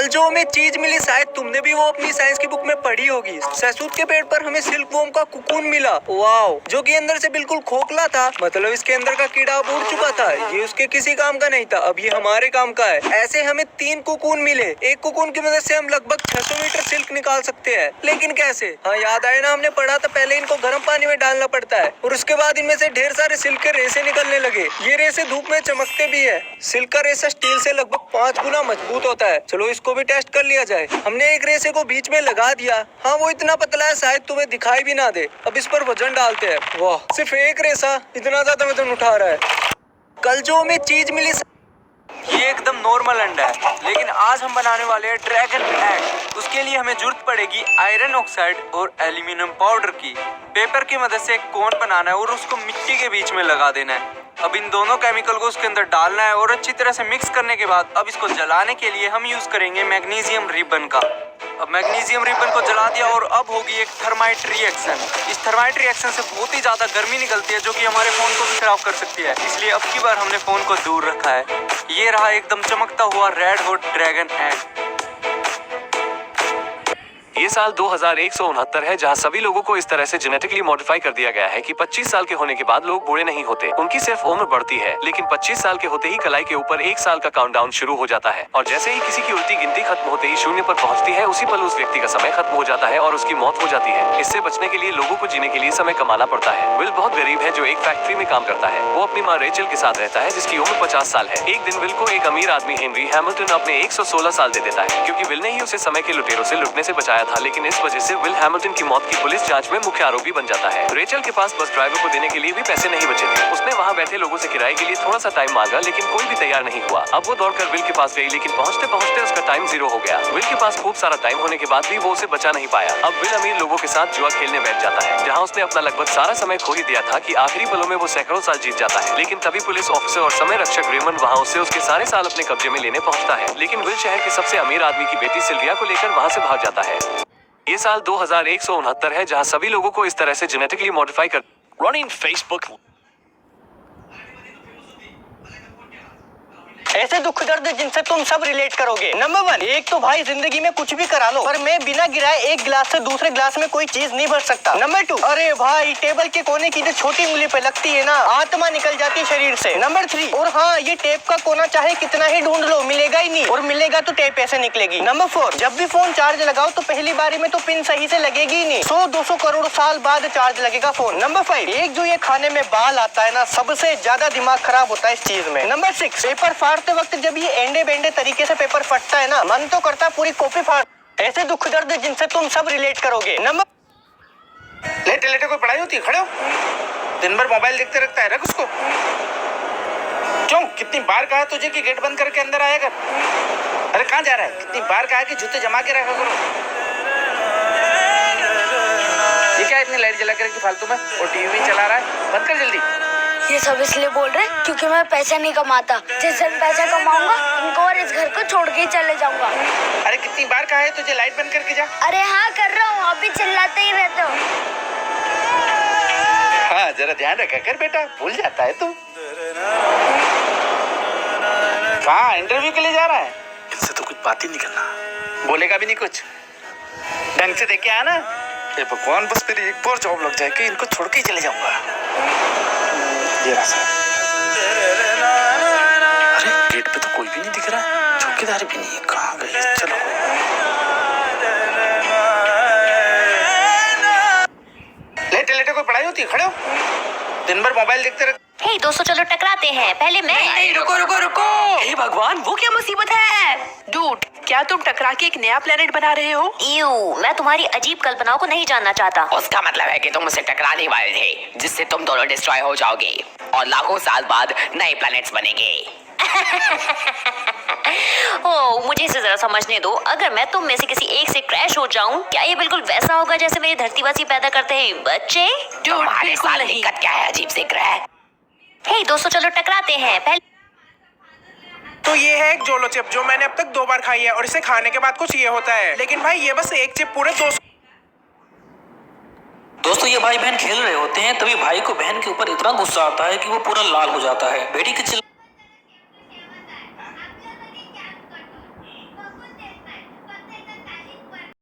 कल जो हमें चीज मिली शायद तुमने भी वो अपनी साइंस की बुक में पढ़ी होगी। सैसूट के पेड़ पर हमें सिल्क वॉर्म का कुकून मिला, वाओ, जो कि अंदर से बिल्कुल खोखला था। मतलब इसके अंदर का कीड़ा अब उड़ चुका था। ये उसके किसी काम का नहीं था, अब ये हमारे काम का है। ऐसे हमें 3 कुकून मिले। एक कुकून की मदद से हम लगभग 600 मीटर सिल्क निकाल सकते हैं। लेकिन कैसे? हाँ, याद आया ना, हमने पढ़ा था पहले इनको गर्म पानी में डालना पड़ता है और उसके बाद इनमें से ढेर सारे सिल्क के रेसे निकलने लगे। ये रेसे धूप में चमकते भी है। सिल्क का रेसा स्टील से लगभग 5 गुना मजबूत होता है। चलो इसको भी टेस्ट कर लिया जाए। हमने एक रेसे को बीच में लगा दिया। हाँ, वो इतना पतला है शायद तुम्हें दिखाई भी ना दे। अब इस पर वजन डालते हैं। वाह, सिर्फ एक रेसा इतना ज्यादा वजन उठा रहा है। कल जो हमें चीज मिली ये एकदम नॉर्मल अंडा है, लेकिन आज हम बनाने वाले हैं ड्रैगन एग। उसके लिए हमें जरूरत पड़ेगी आयरन ऑक्साइड और एल्यूमिनियम पाउडर की। पेपर की मदद से एक कोन बनाना है और उसको मिट्टी के बीच में लगा देना है। अब इन दोनों केमिकल को उसके अंदर डालना है और अच्छी तरह से मिक्स करने के बाद अब इसको जलाने के लिए हम यूज करेंगे मैग्नीशियम रिबन का। अब मैग्नीशियम रिबन को जला दिया और अब होगी एक थर्माइट रिएक्शन। इस थर्माइट रिएक्शन से बहुत ही ज्यादा गर्मी निकलती है जो कि हमारे फोन को भी खराब कर सकती है। इसलिए अब की बार हमने फोन को दूर रखा है। ये रहा एकदम चमकता हुआ रेड हॉट ड्रैगन एग। ये साल 2169 है, जहां सभी लोगों को इस तरह से जेनेटिकली मॉडिफाई कर दिया गया है कि 25 साल के होने के बाद लोग बूढ़े नहीं होते, उनकी सिर्फ उम्र बढ़ती है। लेकिन 25 साल के होते ही कलाई के ऊपर 1 साल का काउंटडाउन शुरू हो जाता है और जैसे ही किसी की उल्टी गिनती खत्म होते ही 0 पर पहुंचती है, उसी पल उस व्यक्ति का समय खत्म हो जाता है और उसकी मौत हो जाती है। इससे बचने के लिए लोगों को जीने के लिए समय कमाना पड़ता है। विल बहुत गरीब है जो एक फैक्ट्री में काम करता है। वो अपनी माँ रेचल के साथ रहता है जिसकी उम्र 50 साल है। एक दिन विल को एक अमीर आदमी हेनरी हैमिल्टन अपने 116 साल दे देता है, क्योंकि विल ने ही उसे समय के लुटेरों से लुटने से बचाया था। लेकिन इस वजह से विल हैमिल्टन की मौत की पुलिस जांच में मुख्य आरोपी बन जाता है। रेचल के पास बस ड्राइवर को देने के लिए भी पैसे नहीं बचे थे। उसने वहाँ बैठे लोगों से किराए के लिए थोड़ा सा टाइम मांगा, लेकिन कोई भी तैयार नहीं हुआ। अब वो दौड़कर विल के पास गई, लेकिन पहुँचते पहुँचते उसका टाइम 0 हो गया। विल के पास खूब सारा टाइम होने के बाद भी वो उसे बचा नहीं पाया। अब विल अमीर लोगों के साथ जुआ खेलने बैठ जाता है, जहाँ उसने अपना लगभग सारा समय खो ही दिया था कि आखिरी पलों में वो सैकड़ों साल जीत जाता है। लेकिन तभी पुलिस ऑफिसर और समय रक्षक रेमंड वहाँ उससे उसके सारे साल अपने कब्जे में लेने पहुँचता है। लेकिन विल शहर के सबसे अमीर आदमी की बेटी सिल्विया को लेकर वहाँ से भाग जाता है। ये साल 2169 है, जहां सभी लोगों को इस तरह से जेनेटिकली मॉडिफाई कर Running Facebook. ऐसे दुख दर्द जिनसे तुम सब रिलेट करोगे। नंबर 1, एक तो भाई जिंदगी में कुछ भी करा लो, पर मैं बिना गिराए एक गिलास से दूसरे गिलास में कोई चीज नहीं भर सकता। नंबर 2, अरे भाई टेबल के कोने की जो छोटी उंगली पे लगती है ना, आत्मा निकल जाती है शरीर से। नंबर 3, और हाँ, ये टेप का कोना चाहे कितना ही ढूंढ लो मिलेगा ही नहीं, और मिलेगा तो टेप ऐसे निकलेगी। नंबर 4, जब भी फोन चार्ज लगाओ तो पहली बारी में तो पिन सही से लगेगी ही नहीं, 100-200 करोड़ साल बाद चार्ज लगेगा फोन। नंबर 5, एक जो ये खाने में बाल आता है ना, सबसे ज्यादा दिमाग खराब होता है इस चीज में। नंबर 6, पेपर फाड़ते वक्त जब ये एंडे बेंडे तरीके से पेपर फटता है ना, मन तो करता है पूरी कॉपी फाड़। ऐसे दुख दर्द जिनसे तुम सब रिलेट करोगे। नंबर लेटे लेटे कोई पढ़ाई होती है? खड़े हो, दिन भर मोबाइल देखते रखता है, रख उसको। क्यों, कितनी बार कहा तुझे कि गेट बंद करके अंदर आया कर? अरे कहाँ जा रहा है? कितनी बार कहा कि जूते जमा के रखा करो। ये क्या इतनी लाइट जला कर रखी फालतू में, और टीवी भी चला रहा है? बंद कर जल्दी। ये सब इसलिए बोल रहे हैं क्योंकि मैं पैसा नहीं कमाता। जिस दिन पैसा कमाऊंगा इनको और इस घर को छोड़ के ही चले जाऊंगा। अरे कितनी बार कहा है तुझे लाइट बंद करके जा? अरे हाँ कर रहा हूँ, अभी चिल्लाते ही रहते हो। हाँ, जरा ध्यान रखा कर बेटा, भूल जाता है तू। कहाँ इंटरव्यू के लिए जा रहा है? इनसे तो कुछ बात ही नहीं करना। बोलेगा भी नहीं कुछ, ढंग से देख के आना। ये भगवान, बस मेरी एक बार जॉब लग जाए कि इनको छोड़ के ही चले जाऊंगा। ये रहा सर। अरे गेट पे तो कोई भी नहीं दिख रहा है, चौकीदार भी नहीं है, कहाँ गए? चलो लेटे लेटे कोई पढ़ाई होती है? खड़े हो, दिन भर मोबाइल देखते रह। हे दोस्तों, चलो टकराते हैं, पहले मैं। नहीं, रुको रुको रुको। हे भगवान, वो क्या मुसीबत है? डूड, क्या तुम टकरा के एक नया प्लेनेट बना रहे हो? यू, मैं तुम्हारी अजीब कल्पनाओं को नहीं जानना चाहता। उसका मतलब है कि तुम मुझसे टकराने वाले थे, जिससे तुम दोनों डिस्ट्रॉय हो जाओगे और लाखों साल बाद नए प्लैनेट्स बनेंगे। ओह, मुझे इसे जरा समझने दो। अगर मैं तुम में से किसी एक से क्रैश हो जाऊं, क्या ये बिल्कुल वैसा होगा जैसे मेरे धरतीवासी पैदा करते हैं बच्चे? तुम्हारे साथ दिक्कत क्या है? अजीब से ग्रह। हे दोस्तों, चलो टकराते हैं, पहले। तो ये है एक जोलो चिप जो मैंने अब तक 2 बार खाई है और इसे खाने के बाद कुछ ये होता है। लेकिन भाई ये बस एक चिप पूरे 200। दोस्तों, ये भाई बहन खेल रहे होते हैं, तभी भाई को बहन के ऊपर इतना गुस्सा आता है कि वो पूरा लाल हो जाता है। बेटी के चिल्ला